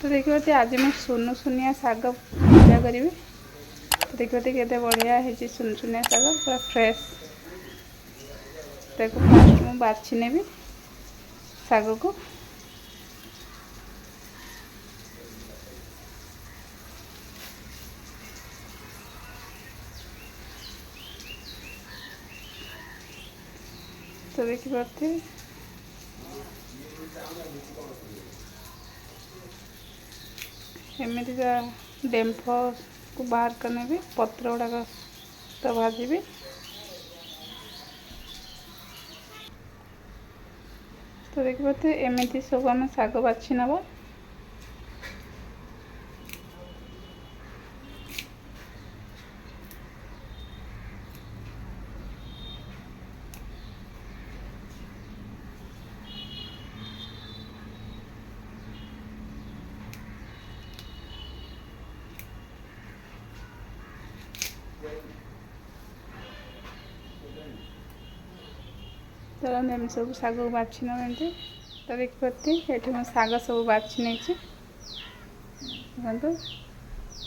तो देखिए आज मैं सुनु सुनिया शाग भजा करी। तो देखिए केते बढ़िया है सुनु सुनिया शाग पूरा फ्रेश। ताको फास्ट मु बाछि नेबी शाग को। तो देखिए एमतीका डेम्फ को बाहर करने भी पत्र गुड़ाक तो भाजी। तो देखिए एमती सब आम शाग बाछि नवा। चलो एम सब शाग बाछि नमी। तो देखिए ये मैं शाग सब बाछि नहीं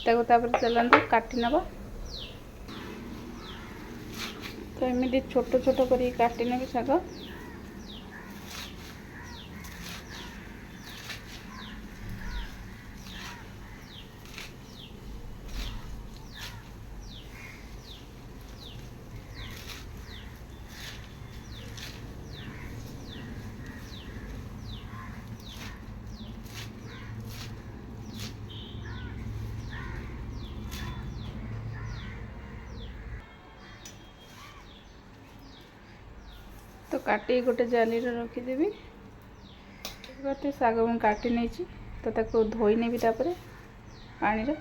देखो चलते काटी नवा। तो एमती छोट छोट कर काटी नेबी शाग। तो काटी गोटे जाली रखीदेवी। शाग मुझे काटी नहीं तो ताको धोई नेबी तापरे पानी रे।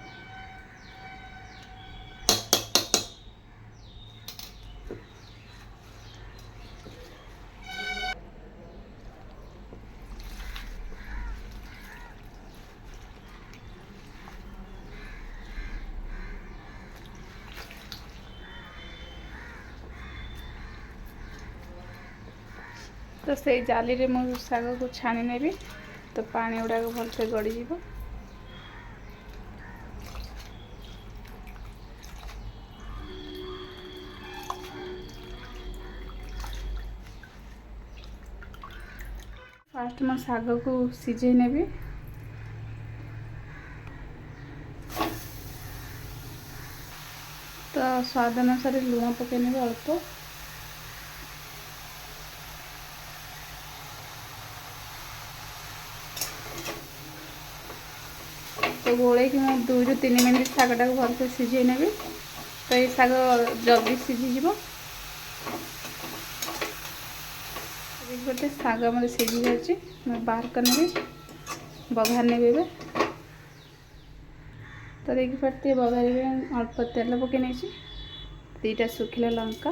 तो से जाली रे मु शाग को छाणी नेबी। तो पानी गुड़ाक भलसे गड़ी जीव। फास्ट मैं शाग को सिझे नेबी। तो स्वाद अनुसार लुण पकईने अल्प। तो घोड़े कि मैं 2 ରୁ 3 मिनट शागटा को भलसे सिझे नेबी। तो ये शाग जल्दी सिझीज। गोटे शाग मत सिझी जाए मैं बाहर करने बघार नेबी। तो देखी पार्टी बघार अल्प तेल पकई नहीं 2टा सुखिला लंका।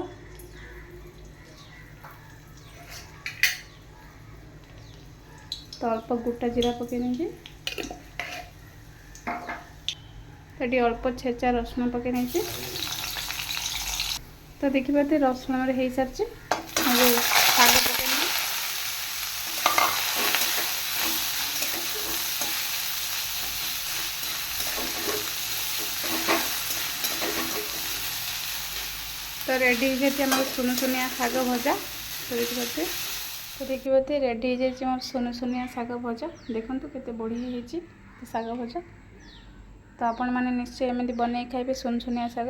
तो अल्प गोटा जीरा पकई नहीं। तो ये अल्प छेचा रसुण पकई नहीं। तो देखी पार्टी रसुण मेरे हो सारी शाग पकई। तो रेडी हो जाए आम सुनु सुनिया शाग भजा। तो देखिए रेडी हो जाए मोर सुनु सुनिया शाग भजा। देखो केते बढ़िया होती शाग भजा। तो आपण मैंने निश्चय एमती बन खाइबे सुनु सुनिया शाग।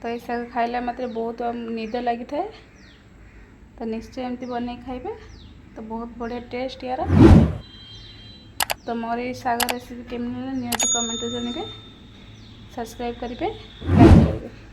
तो ये शाग खाइला मात्रे बहुत निद लगी थाए। तो निश्चय एमती बन खाइबे। तो बहुत बढ़िया टेस्ट यार। तो मोर ये शाग रेसिपी केमती निहत कमेंट जानवे। सब्सक्राइब करेंगे, लाइक करेंगे।